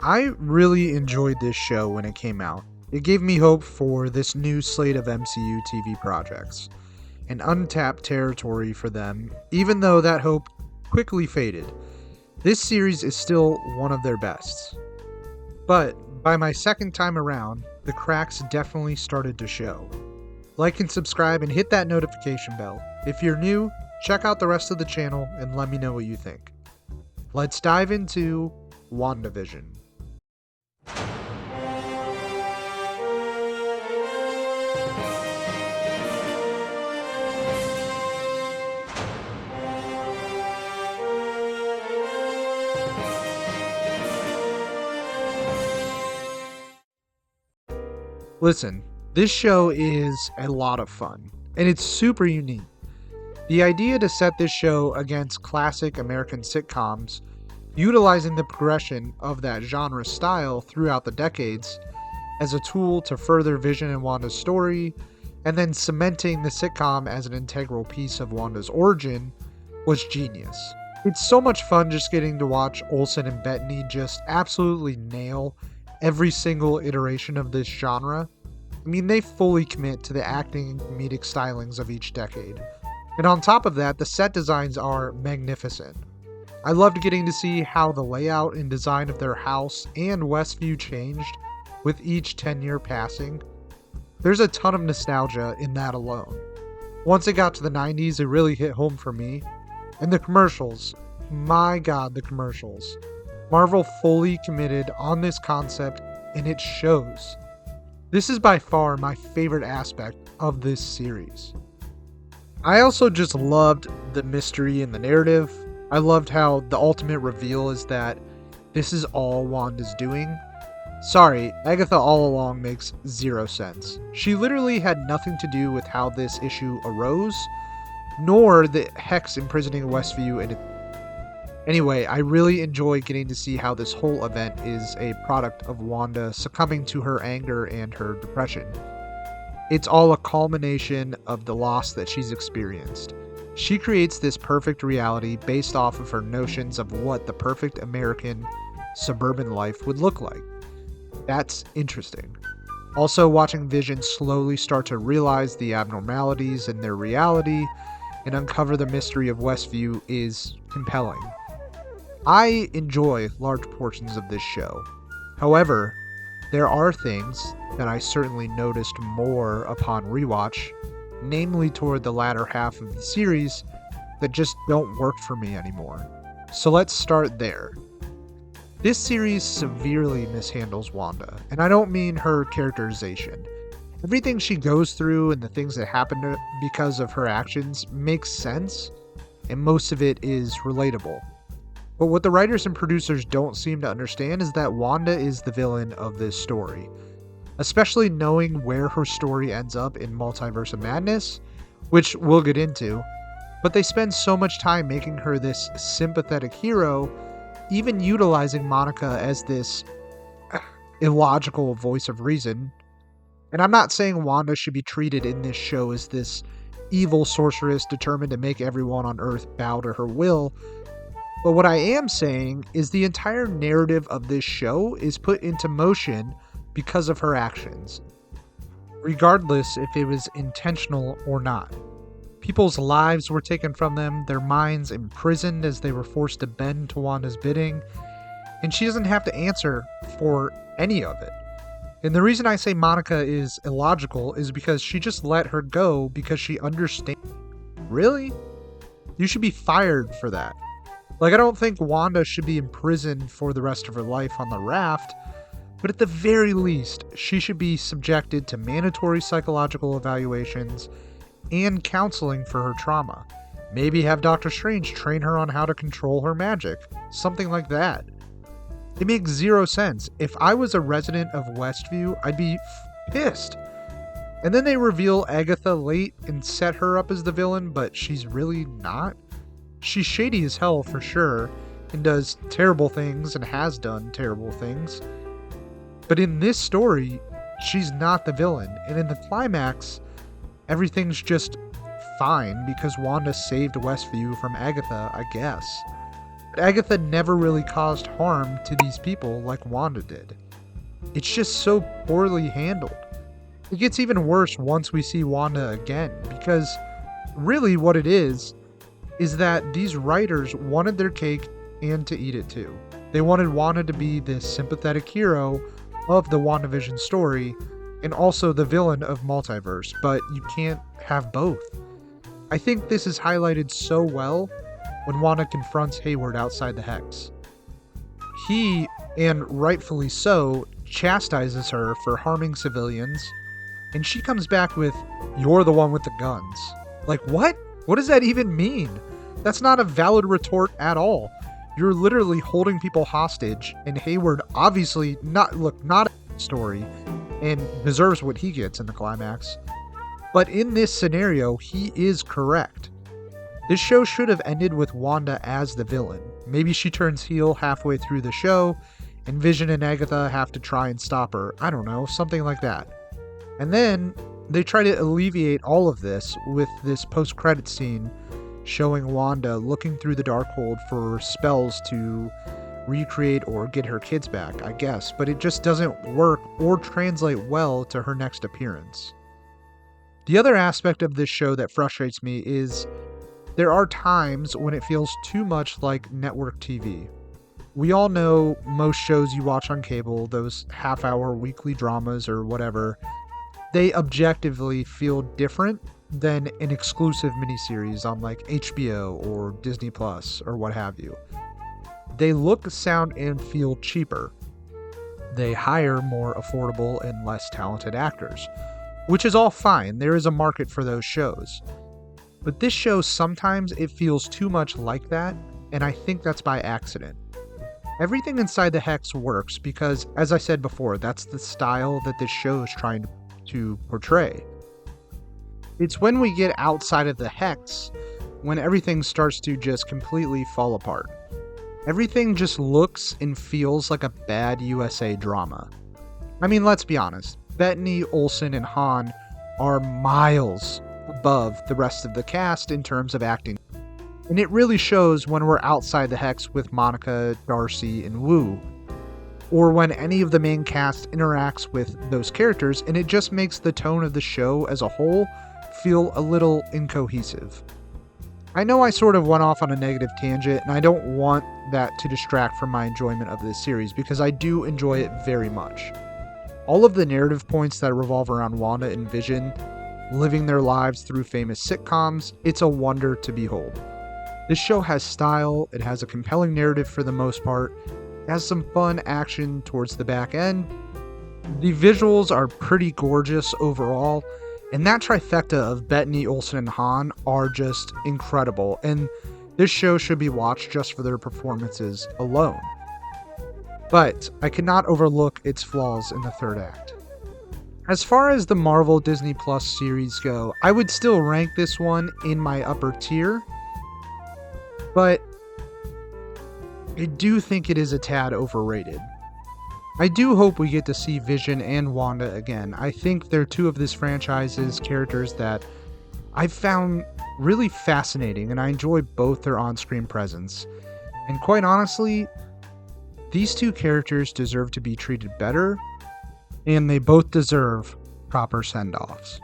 I really enjoyed this show when it came out. It gave me hope for this new slate of MCU TV projects, an untapped territory for them, even though that hope quickly faded. This series is still one of their bests. But by my second time around, the cracks definitely started to show. Like and subscribe and hit that notification bell. If you're new, check out the rest of the channel and let me know what you think. Let's dive into WandaVision. Listen, this show is a lot of fun, and it's super unique. The idea to set this show against classic American sitcoms, utilizing the progression of that genre style throughout the decades as a tool to further Vision and Wanda's story, and then cementing the sitcom as an integral piece of Wanda's origin, was genius. It's so much fun just getting to watch Olsen and Bettany just absolutely nail every single iteration of this genre. I mean, they fully commit to the acting and comedic stylings of each decade. And on top of that, the set designs are magnificent. I loved getting to see how the layout and design of their house and Westview changed with each 10-year passing. There's a ton of nostalgia in that alone. Once it got to the 90s, it really hit home for me. And the commercials, my god, the commercials. Marvel fully committed on this concept, and it shows. This is by far my favorite aspect of this series. I also just loved the mystery and the narrative. I loved how the ultimate reveal is that this is all Wanda's doing. Sorry, Agatha all along makes zero sense. She literally had nothing to do with how this issue arose, nor the Hex imprisoning Westview and Anyway, I really enjoy getting to see how this whole event is a product of Wanda succumbing to her anger and her depression. It's all a culmination of the loss that she's experienced. She creates this perfect reality based off of her notions of what the perfect American suburban life would look like. That's interesting. Also, watching Vision slowly start to realize the abnormalities in their reality and uncover the mystery of Westview is compelling. I enjoy large portions of this show. However, there are things that I certainly noticed more upon rewatch, namely toward the latter half of the series, that just don't work for me anymore. So let's start there. This series severely mishandles Wanda, and I don't mean her characterization. Everything she goes through and the things that happen to because of her actions makes sense, and most of it is relatable. But what the writers and producers don't seem to understand is that Wanda is the villain of this story. Especially knowing where her story ends up in Multiverse of Madness, which we'll get into, but they spend so much time making her this sympathetic hero, even utilizing Monica as this illogical voice of reason. And I'm not saying Wanda should be treated in this show as this evil sorceress determined to make everyone on Earth bow to her will, but what I am saying is the entire narrative of this show is put into motion because of her actions, regardless if it was intentional or not. People's lives were taken from them, their minds imprisoned as they were forced to bend to Wanda's bidding, and she doesn't have to answer for any of it. And the reason I say Monica is illogical is because she just let her go because she understands. Really? You should be fired for that. Like, I don't think Wanda should be imprisoned for the rest of her life on the raft, but at the very least, she should be subjected to mandatory psychological evaluations and counseling for her trauma. Maybe have Doctor Strange train her on how to control her magic. Something like that. It makes zero sense. If I was a resident of Westview, I'd be pissed. And then they reveal Agatha late and set her up as the villain, but she's really not. She's shady as hell for sure, and does terrible things and has done terrible things. But in this story, she's not the villain, and in the climax, everything's just fine because Wanda saved Westview from Agatha, I guess. But Agatha never really caused harm to these people like Wanda did. It's just so poorly handled. It gets even worse once we see Wanda again, because really what it is that these writers wanted their cake and to eat it too. They wanted Wanda to be this sympathetic hero of the WandaVision story and also the villain of Multiverse, but you can't have both. I think this is highlighted so well when Wanda confronts Hayward outside the Hex. He, and rightfully so, chastises her for harming civilians, and she comes back with, "You're the one with the guns." Like, what? What does that even mean? That's not a valid retort at all. You're literally holding people hostage, and Hayward obviously not a story, and deserves what he gets in the climax. But in this scenario, he is correct. This show should have ended with Wanda as the villain. Maybe she turns heel halfway through the show, and Vision and Agatha have to try and stop her. I don't know, something like that. And then they try to alleviate all of this with this post-credit scene showing Wanda looking through the Darkhold for spells to recreate or get her kids back, I guess, but it just doesn't work or translate well to her next appearance. The other aspect of this show that frustrates me is there are times when it feels too much like network TV. We all know most shows you watch on cable, those half-hour weekly dramas or whatever, they objectively feel different than an exclusive miniseries on like HBO or disneyplus or what have you. They look, sound, and feel cheaper. They hire more affordable and less talented actors, which is all fine. There is a market for those shows. But this show, sometimes it feels too much like that, and I think that's by accident. Everything inside the Hex works because, as I said before, that's the style that this show is trying to portray. It's when we get outside of the Hex when everything starts to just completely fall apart. Everything just looks and feels like a bad USA drama. I mean, let's be honest. Bettany, Olsen, and Han are miles above the rest of the cast in terms of acting. And it really shows when we're outside the Hex with Monica, Darcy, and Wu, or when any of the main cast interacts with those characters, and it just makes the tone of the show as a whole feel a little incohesive. I know I sort of went off on a negative tangent, and I don't want that to distract from my enjoyment of this series, because I do enjoy it very much. All of the narrative points that revolve around Wanda and Vision living their lives through famous sitcoms, it's a wonder to behold. This show has style, it has a compelling narrative for the most part, it has some fun action towards the back end. The visuals are pretty gorgeous overall, and that trifecta of Bettany, Olsen, and Han are just incredible, and this show should be watched just for their performances alone. But I cannot overlook its flaws in the third act. As far as the Marvel Disney Plus series go, I would still rank this one in my upper tier, but I do think it is a tad overrated. I do hope we get to see Vision and Wanda again. I think they're two of this franchise's characters that I've found really fascinating, and I enjoy both their on-screen presence. And quite honestly, these two characters deserve to be treated better, and they both deserve proper send-offs.